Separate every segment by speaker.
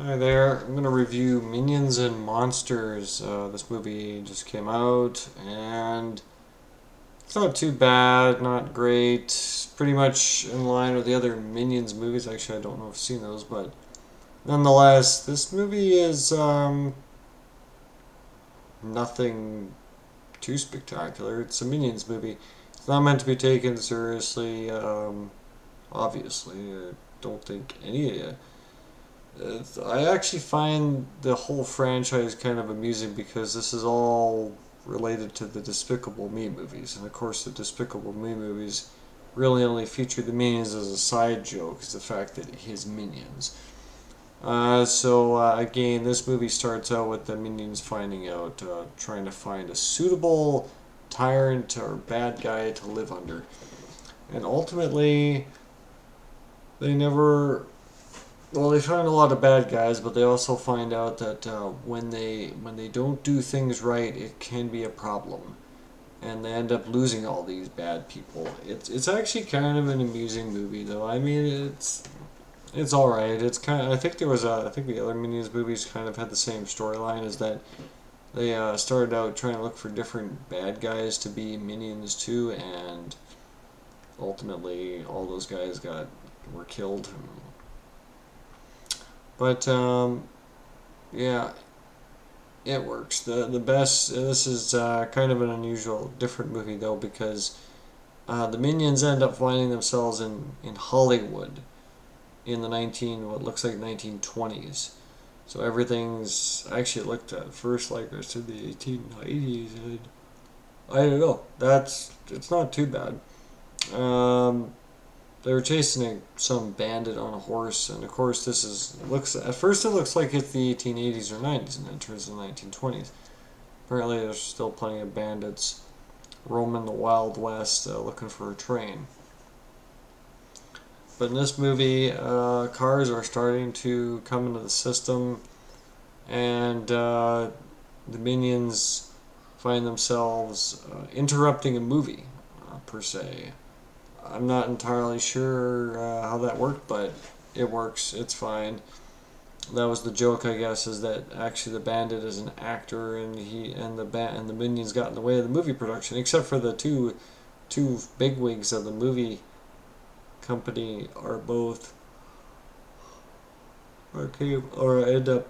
Speaker 1: Hi there. I'm gonna review Minions and Monsters. This movie just came out, and it's not too bad, not great. It's pretty much in line with the other Minions movies. Actually, I don't know if I've seen those, but nonetheless, this movie is nothing too spectacular. It's a Minions movie. It's not meant to be taken seriously. Obviously, I don't think any I actually find the whole franchise kind of amusing because this is all related to the Despicable Me movies. And of course, the Despicable Me movies really only feature the minions as a side joke, is the fact that his minions. Again, this movie starts out with the minions trying to find a suitable tyrant or bad guy to live under. And ultimately, they never they find a lot of bad guys, but they also find out that when they don't do things right, it can be a problem, and they end up losing all these bad people. It's actually kind of an amusing movie, though. I mean, it's all right. It's kind of, I think the other Minions movies kind of had the same storyline, as that they started out trying to look for different bad guys to be minions too, and ultimately all those guys got were killed. But yeah, it works. The best. This is kind of an unusual, different movie though, because the minions end up finding themselves in Hollywood in the 19 what looks like 1920s. So everything's actually looked at first like it's in the 1890s, and I don't know. It's not too bad. Um, they were chasing some bandit on a horse, and of course this is looks at first it looks like it's the 1880s or 90s, and then it turns to the 1920s. Apparently, there's still plenty of bandits roaming the Wild West looking for a train. But in this movie, cars are starting to come into the system, and the minions find themselves interrupting a movie, per se. I'm not entirely sure how that worked, but it works. It's fine. That was the joke, I guess, is that actually the bandit is an actor, and the minions got in the way of the movie production, except for the two bigwigs of the movie company are both or end up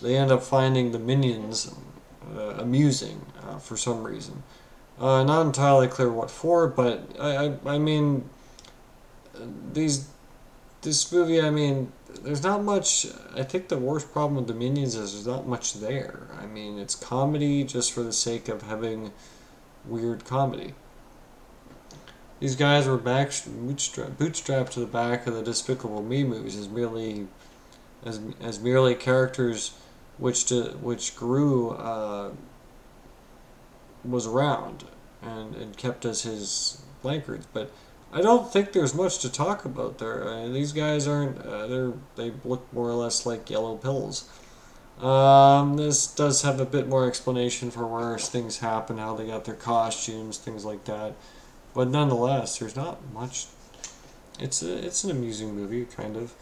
Speaker 1: they end up finding the minions amusing for some reason. Not entirely clear what for, but I mean these this movie, I mean, there's not much. I think the worst problem with the Minions is there's not much there. I mean, it's comedy just for the sake of having weird comedy. These guys were bootstrapped to the back of the Despicable Me movies as merely characters which grew was around and kept as his flankers, but I don't think there's much to talk about there. These guys aren't. They look more or less like yellow pills. This does have a bit more explanation for where things happen, how they got their costumes, things like that. But nonetheless, there's not much. It's an amusing movie, kind of.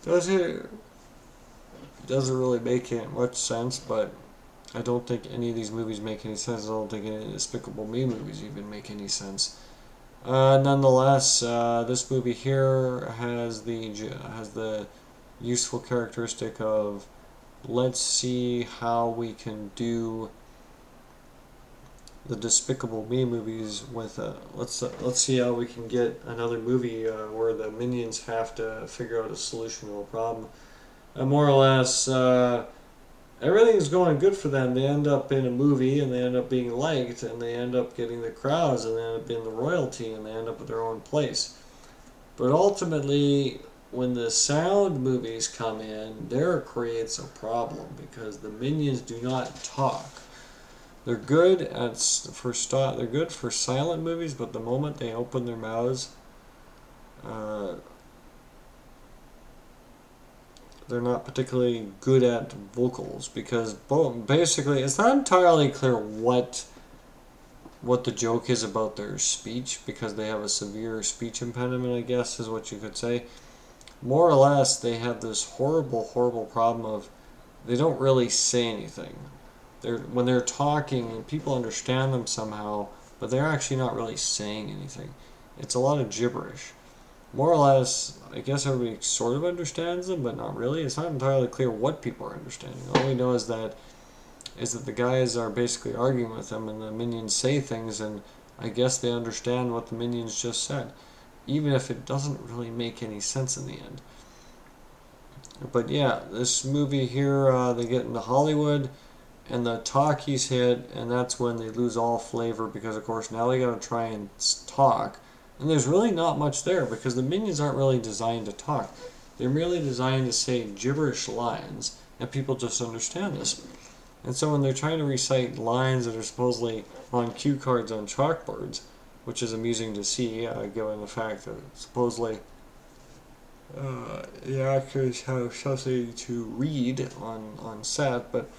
Speaker 1: Does it doesn't really make it much sense, but I don't think any of these movies make any sense. I don't think any of the Despicable Me movies even make any sense. Nonetheless, this movie here has the useful characteristic of let's see how we can do the Despicable Me movies with let's see how we can get another movie where the minions have to figure out a solution to a problem. More or less, everything's going good for them. They end up in a movie, and they end up being liked, and they end up getting the crowds, and they end up being the royalty, and they end up with their own place. But ultimately, when the sound movies come in, there creates a problem because the minions do not talk. They're good they're good for silent movies, but the moment they open their mouths, uh, they're not particularly good at vocals because basically it's not entirely clear what the joke is about their speech because they have a severe speech impediment, I guess is what you could say. more or less they have this horrible, horrible problem of they don't really say anything. When they're talking, people understand them somehow, but they're actually not really saying anything. It's a lot of gibberish. More or less, I guess everybody sort of understands them, but not really. It's not entirely clear what people are understanding. All we know is that the guys are basically arguing with them, and the minions say things, and I guess they understand what the minions just said, even if it doesn't really make any sense in the end. But yeah, this movie here, they get into Hollywood, and the talkies hit, and that's when they lose all flavor because, of course, now they gotta try and talk. And there's really not much there because the minions aren't really designed to talk. They're merely designed to say gibberish lines, and people just understand this. And so when they're trying to recite lines that are supposedly on cue cards on chalkboards, which is amusing to see, given the fact that supposedly the actors have something to read on set, but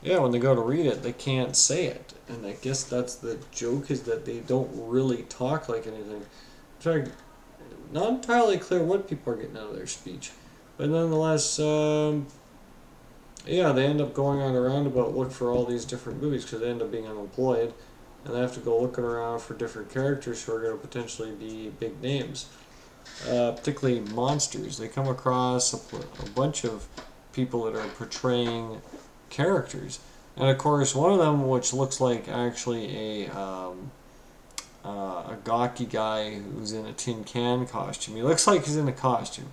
Speaker 1: yeah, when they go to read it, they can't say it. And I guess that's the joke, is that they don't really talk like anything. In fact, not entirely clear what people are getting out of their speech. But nonetheless, yeah, they end up going on a roundabout look for all these different movies because they end up being unemployed. And they have to go looking around for different characters who are going to potentially be big names. Particularly monsters. They come across a bunch of people that are portraying characters, and of course one of them, which looks like actually a gawky guy who's in a tin can costume. He looks like he's in a costume.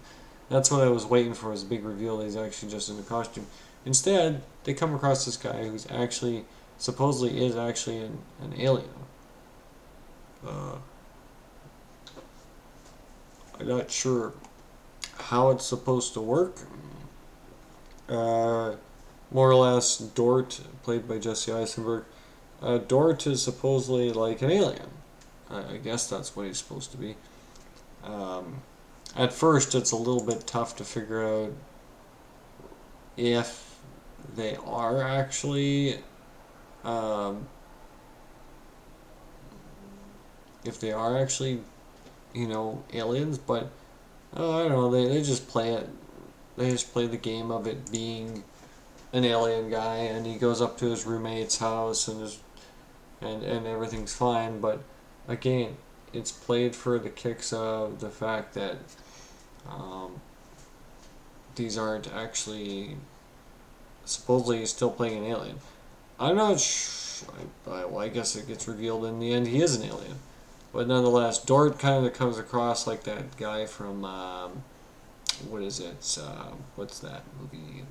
Speaker 1: That's what I was waiting for, was a big reveal that he's actually just in a costume. Instead, they come across this guy who's actually supposedly is actually an alien. I'm not sure how it's supposed to work. More or less, Dort, played by Jesse Eisenberg, Dort is supposedly like an alien. I guess that's what he's supposed to be. At first, it's a little bit tough to figure out if they are actually aliens, but I don't know, they just play it. They just play the game of it being an alien guy, and he goes up to his roommate's house, and everything's fine. But again, it's played for the kicks of the fact that these aren't actually, supposedly he's still playing an alien. I'm not sure. Well, I guess it gets revealed in the end he is an alien. But nonetheless, Dort kind of comes across like that guy from, what is it? What's that movie?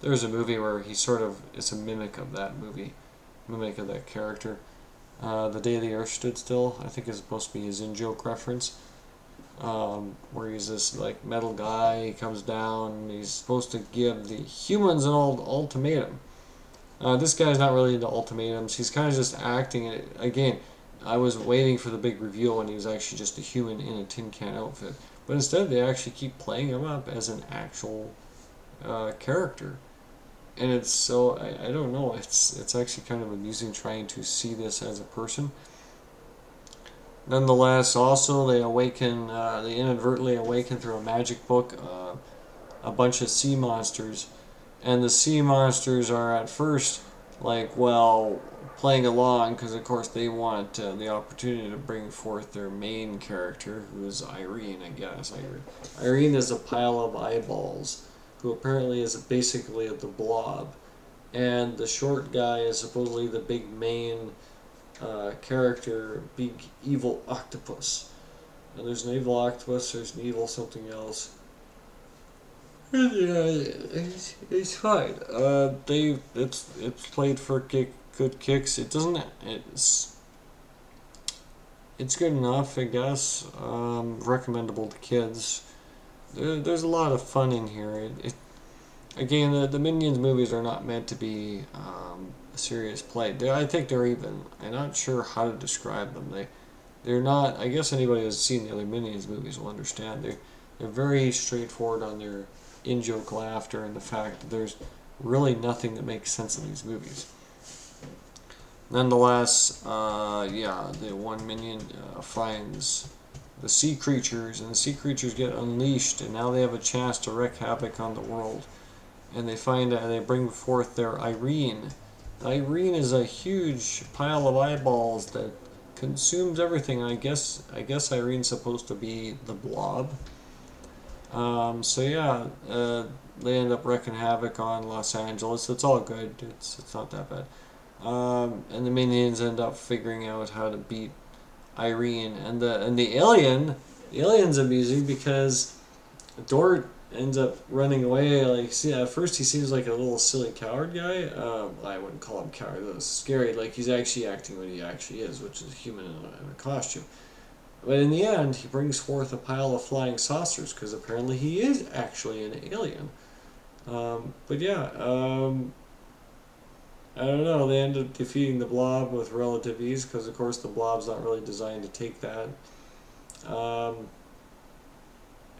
Speaker 1: There's a movie where he sort of is a mimic of that movie, mimic of that character. The Day the Earth Stood Still, I think, is supposed to be his in-joke reference. Where he's this like metal guy, he comes down, and he's supposed to give the humans an ultimatum. This guy's not really into ultimatums. He's kind of just acting it. Again, I was waiting for the big reveal when he was actually just a human in a tin can outfit. But instead, they actually keep playing him up as an actual character. And it's so, I don't know, it's actually kind of amusing trying to see this as a person. Nonetheless, also, they inadvertently awaken through a magic book a bunch of sea monsters. And the sea monsters are at first like, well, playing along because, of course, they want the opportunity to bring forth their main character, who is Irene, I guess. Irene is a pile of eyeballs, who apparently is basically the Blob. And the short guy is supposedly the big main character, big evil octopus. And there's an evil octopus, there's an evil something else. It's fine. It's played for good kicks. It's good enough, I guess. Recommendable to kids. There's a lot of fun in here. Again, the Minions movies are not meant to be a serious play. I think I'm not sure how to describe them. They're not. I guess anybody who's seen the other Minions movies will understand. They're very straightforward on their in-joke laughter and the fact that there's really nothing that makes sense in these movies. Nonetheless, the one minion finds the sea creatures, and the sea creatures get unleashed, and now they have a chance to wreak havoc on the world. And they find they bring forth their Irene. Irene is a huge pile of eyeballs that consumes everything. I guess Irene's supposed to be the blob. So yeah, they end up wreaking havoc on Los Angeles. It's all good. It's not that bad. And the minions end up figuring out how to beat Irene, and the alien's amusing because Dort ends up running away. Like, see, at first he seems like a little silly coward guy. I wouldn't call him coward. That was scary. Like, he's actually acting what he actually is, which is a human in a costume. But in the end, he brings forth a pile of flying saucers because apparently he is actually an alien. But yeah, I don't know. They end up defeating the blob with relative ease because, of course, the blob's not really designed to take that. Um,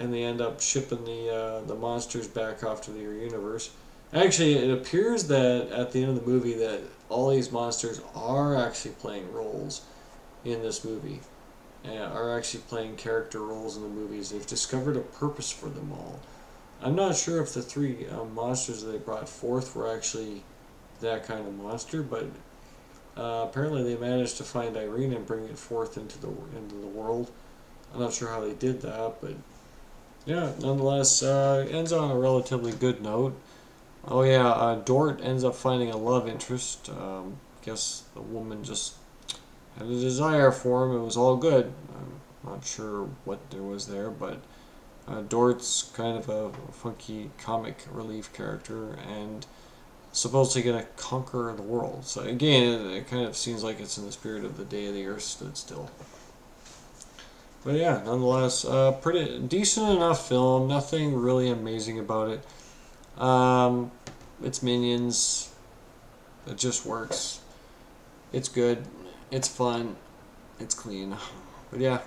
Speaker 1: and they end up shipping the monsters back off to their universe. Actually, it appears that at the end of the movie that all these monsters are actually playing roles in this movie, are actually playing character roles in the movies. They've discovered a purpose for them all. I'm not sure if the three monsters that they brought forth were actually that kind of monster, but apparently they managed to find Irene and bring it forth into the world. I'm not sure how they did that, but yeah, nonetheless, it ends on a relatively good note. Oh yeah, Dort ends up finding a love interest. Guess the woman just had a desire for him. It was all good. I'm not sure what there was there, but Dort's kind of a funky comic relief character and supposedly going to conquer the world. So again, it kind of seems like it's in the spirit of the day the Earth stood still. But yeah, nonetheless, pretty decent enough film. Nothing really amazing about it. It's Minions. It just works. It's good. It's fun. It's clean. But yeah,